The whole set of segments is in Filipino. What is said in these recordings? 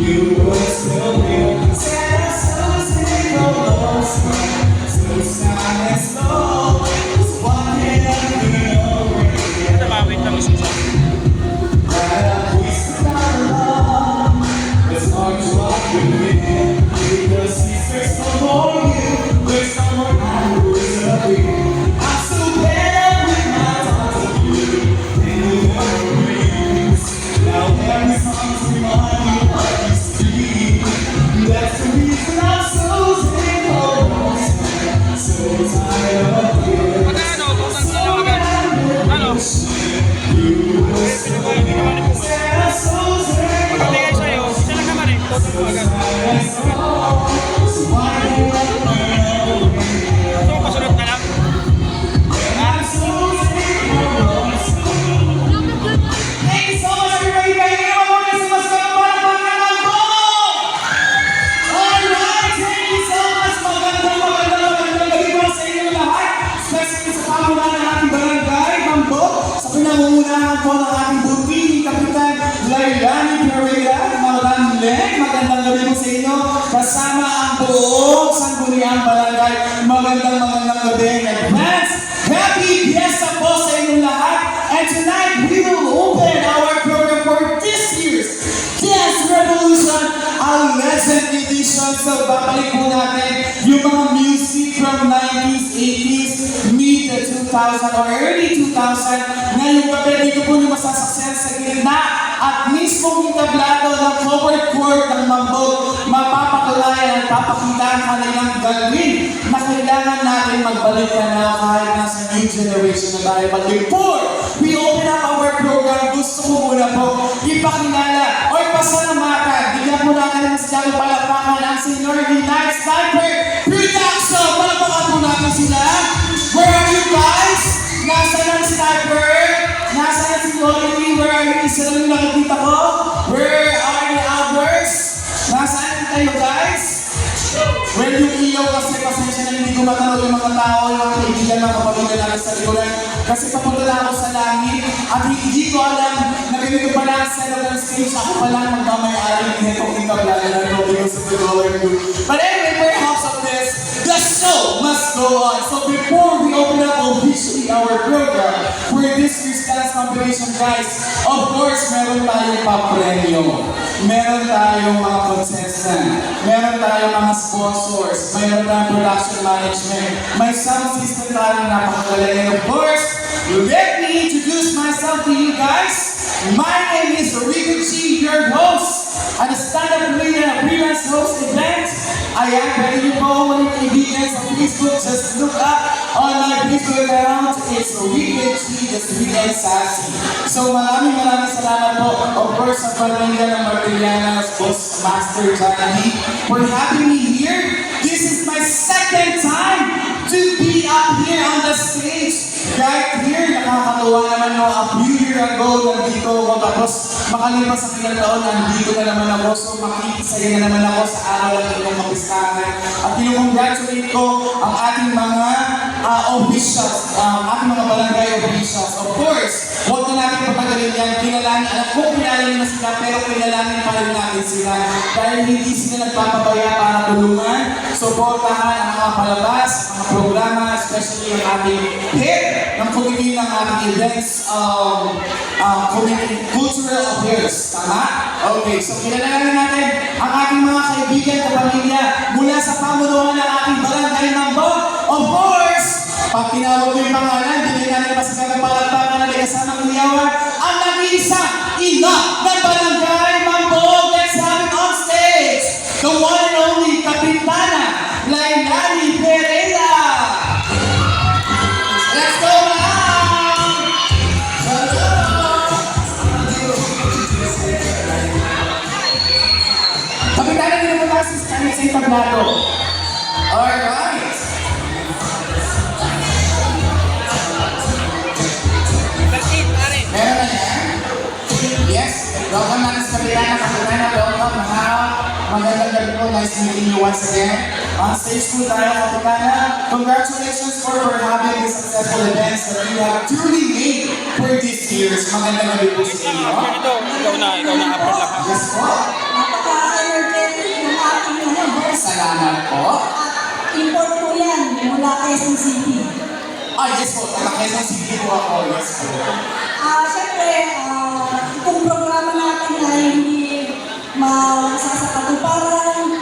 you would still be. Said I so sick of lost, so sad and slow. So what can I do? Ito ba? Wait lang isang sa. That I wasted our love. It's hard to walk with me because there's no more you. There's no more I would be. I'm so bad with my thoughts of you. And you never breathe. Now every song's remind me of what used to be. That's the reason I'm so sick of lost. So tired of you. Magkano? Tutang sa lang agad. Ano? Said I'm so sick. Pagkabigay sa'yo, isa lang naman eh. Tutang mo agad. So why do I Gusto mo pasunod na lang? I'm so sick of lost. Thank you so much, everybody. Kaya nga mo na si Mas Kapal po! Alright, thank you so much. Magandang gabi po sa inyo lahat. Especially sa pamula ng ating barangay, Mambo. Sa pinangungunahan po ng ating butiking Kapitan Lailani Pereira, magandang gabi po sa inyo. Kasama ang buong sangguniang barangay. Magandang gabi in advance. Happy Fiesta po sa inyong lahat. And tonight, we will open our program for this year's Dance Revolution, our Legend Edition. So, babalik po natin yung mga music from 90s, 80s, mid-2000 or early 2000. Ngayong gabi, dito po yung masasaksiyan sa gitna at mismo yung tablado ng covered court ng Mambog, mapapatulayan at papakita ang kanilang gawin na kailangan natin magbalik ka na kahit nasa new generation na tayo. But before we open up our program, gusto ko muna po ipakilala o pasalamatan. Bigyan mo natin ng masyadong palakpakan ang Seniority Night Sniper Production. Palakpakan po natin sila. Where are you guys? Nasaan ang Sniper? Nasaan ang Seniority? Where are you? Isa lang yung nakikita ko. Where are the others? Nasaan kayo guys? Well, yung ilaw kasi pasensya na hindi ko matanong yung mga tao, yung mga kaibigan, mga kapamilya namin sa likuran. Kasi papunta na ako sa langit at hindi ko alam na ganito pala ang setup ng stage. Ako pala ang magmamayari nitong ikablala na ito because of the dollar group. But anyway, perhaps of this, the show must go on. So before we open up officially our program for this year's dance competition, guys, of course, meron tayong papremyo. Meron tayong mga contestant. Meron tayong mga sponsors. Meron tayong production management. May sound system tayong napakagaling. And of course, let me introduce myself to you guys. My name is Rico G, your host at the stand-up comedian appearance host event. I am ready to go with kaibigan sa Facebook. Just look up on my Facebook account. It's Rico G, the Sweet and Sassy. So maraming salamat po. Of course, sa pamilya ng Mariana, Boss Master Johnny, for having me here. This is my second time to be up here on the stage. Right here, nakakatuwa naman no, a few years ago, nandito ako, tapos makalipas sa ilang taon, nandito na naman ako, so makikisaya na naman ako sa araw ng inyong kapistahan. At kinukongratulate ko ang ating mga officials, ating mga barangay officials. Of course, huwag na natin papagalin yan, kinalanin, alam ko kinalanin na sila, pero kinalanin pa rin natin sila. Dahil hindi sila nagpapabaya para tulungan, suportahan ang mga palabas, mga programa, especially ang ating hit ng committee ng ating events, cultural affairs. Tama? Okay, so kinalanin natin ang ating mga kaibigan at pamilya mula sa pamunuan ng ating barangay Mambog. Of course, pag tinawag mo yung pangalan, hindi natin masasagang palagpakan na may kasamang iyawan ang nag-iisang ina ng barangay Mambog. Let's have it on stage, the one and only Kapitana Lailani Pereira. Let's go now! Kapitana, hindi naman kasi sa kanya sa itablado. Alright! Meron na yan? Yes, welcome natin sa Kapitana. Kapitana, welcome. Magandang gabi po. Nice meeting you once again. On stage po tayo, Kapitana. Congratulations for having this successful events that you have truly made for this year. Magandang gabi po sa inyo. Ikaw na upload lang. Yes po. Quezon City. Ah, yes po. Taga Quezon City po ako. Yes po. Siyempre, itong programa natin ay hindi masasakatuparan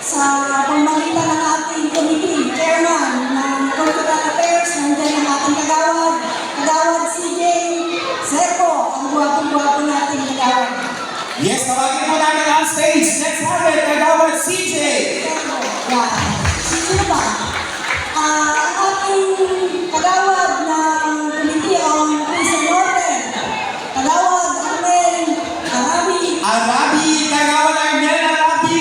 sa pamamagitan ng ating committee, chairman ng Cultural Affairs, nandiyan ang ating kagawad CJ Serpo, ang guwapo-guwapo nating kagawad. Yes, tawagin po namin on stage. Let's have it. Kagawad CJ. Serpo, yan. Sino ba? Ang ating kagawad ng committee on Quezon Norte, kagawad Arnel Arabi. Arabi. Kagawad Arnel Arabi.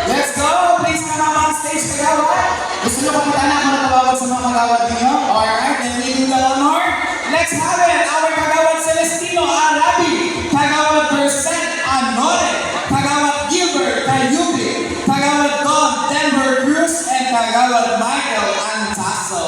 Let's go. Please come up on stage, kagawad. Gusto nyo pakita na kung natawagod sa mga kagawad ninyo? Alright, then we do the honor. Let's have it. Our kagawad Celestino Arabi. Kagawad Percent Anore. Kagawad Gilbert Tayubi. Kagawad Don Denver Cruz. And kagawad Michael Antaso.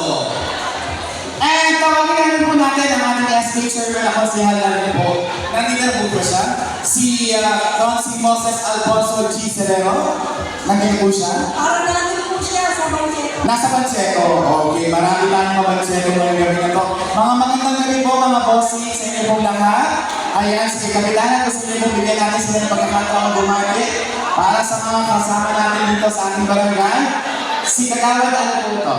And tawagin namin po natin ang ating guest teacher na konsehal namin po. Nandito na po siya. Si Don si Moses Alfonso G. Sereno. Nandito po siya. Para natin po siya sa Bangkok. Nasa Pacheco. Okay, marami tayong mga Pacheco ngayong gabi na to. Mga magandang gabi po mga bossing sa inyo pong lahat. Ayan, sige kapitanan, gusto niyo pong bigyan natin sila ng pagkakataong bumati para sa mga kasama natin dito sa ating barangay. Si Kagawad, ano po ito?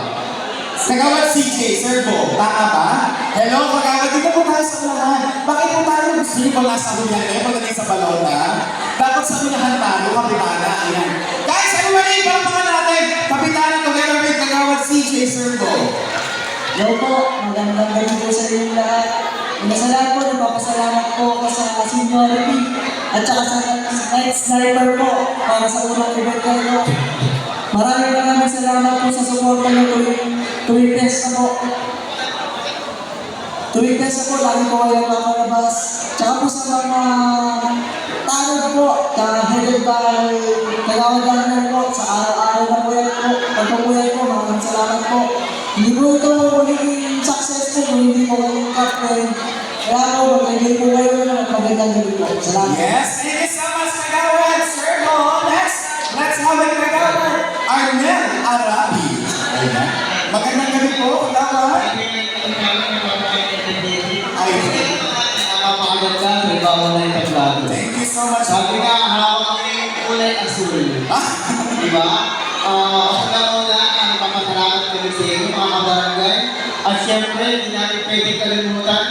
Kagawad CJ, Serbo, tama ba? Hello, Kagawad, dito po tayo sa unahan. Bakit po tayo gusto niyo po nasa unahan eh, pagdating sa balona? Dapat sa unahan tayo, kapitana. Ayan. Guys, everybody, palamahan natin. Kapitana, together with Kagawad CJ, Serbo. Hello po, magandang gabi po sa inyong lahat. Una sa lahat po, nagpapasalamat po ako sa seniority at saka sa night sniper po para sa unang event ko. Maraming salamat po sa suporta nyo tuwing test na po. Tuwing test na po, lagi po kayo nakalabas. Tsaka po sa mga tanod po, headed by Kagawad Daniel po, sa araw-araw na po yan po. Pagpapuyan po, maraming salamat po. Hindi po ito magiging successful kung hindi po kayo captain. Kaya po, magiging po kayo na magandang gabi po. Salamat. Yes, thank you so much, Kagawad Serbo. Next, let's have it, Kagawad Arnel Arabi. Ayan. Magandang gabi po, Kagawad. Napakaganda, may bawal na yung tablado. Thank you so much. Sabi nga, hawak kami yung kulay asul. Ah, Diba? Una, napapasalamat kami sa inyo, mga kabarangay. At siyempre, hindi natin pwedeng kalimutan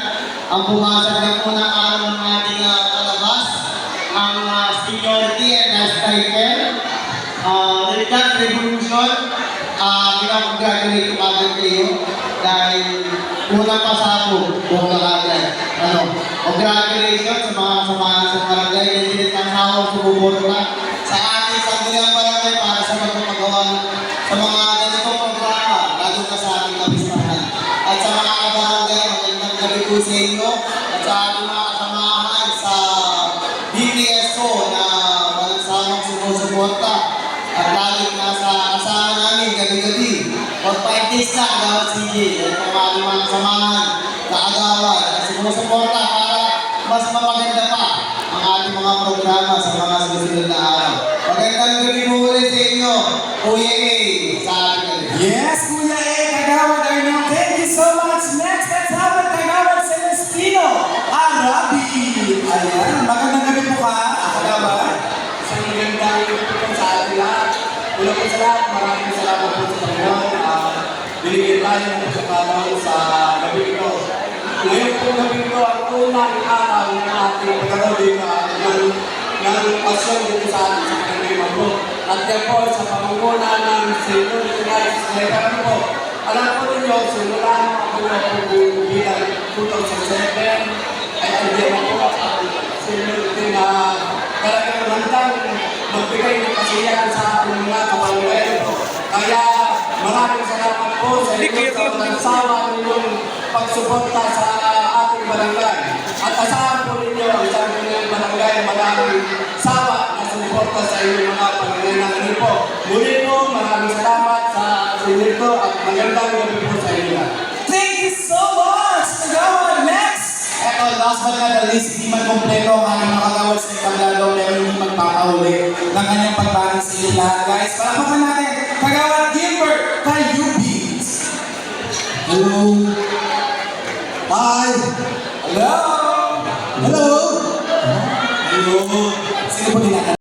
ang pumasag na po ng araw ng ating kalabas, ang seniority and lifestyle. With that revolution, pinapag-graduate ko agad kayo dahil unang pasabog, buong kakagay. Congratulations sa mga samahan sa barangay, hindi ang hawak sumuborta sa ating sangguniang barangay para sa pagpapagawa sa mga ganitong programa, lalo na sa ating kapistahan. At sa mga kabarangay, magandang gabi po sa inyo at sa ating mga kasamahan sa BPSO na walang samang sumusuporta at laging nasa asahan namin gabi-gabi. Pag-5 days na, agawad CJ, at ang ating mga kasamahan na agawad at sumusuporta para mas mapaganda pa ang ating mga programa sa mga susunod na araw. Magandang gabi mo ulit sa inyo, Kuya A, sa ating gabi. yes, Kuya A, Kagawad Arnel. Thank you so much. Next, let's have it, Kagawad Celestino Arabi. Ayan, magandang gabi po ka, Kagawad. Isang magandang gabi po sa ating lahat. Una po sa lahat, maraming salamat po sa Panginoon. Binigyan tayo ng pagkakataon sa gabi ito. Ngayon po gabi ito ang unang araw ng ating pagkakaroon ng pasyon dito sa ating sa Barangay Mambog. At yan po sa pamumuna ng Seniority Rights Letter po. Alam po ninyo, simula ako na po bilang 2007 ay andiyan po ang seniority na talagang handang magbigay ng kasiyahan sa ating mga kabarangay po. Kaya maraming salamat po sa inyo sa nagsawa ninyong pagsuporta sa ating barangay. At asahan po ninyo ang isang inyong barangay maraming sawa na sumuporta sa inyong mga pangangailangan po. Muli po, maraming salamat sa inyo at magandang gabi po sa inyo. Thank you so much, Kagawad. Next! Eto, last but not the least, hindi man kompleto ang aming mga kagawad sa itablado pero hindi magpapahuli ng kanyang pagbalik sa inyo lahat. Guys, palapakan natin, Kagawad Gilbert Tayubi. Hello? Hi! Hello? Hello? Hello? Sino po nila?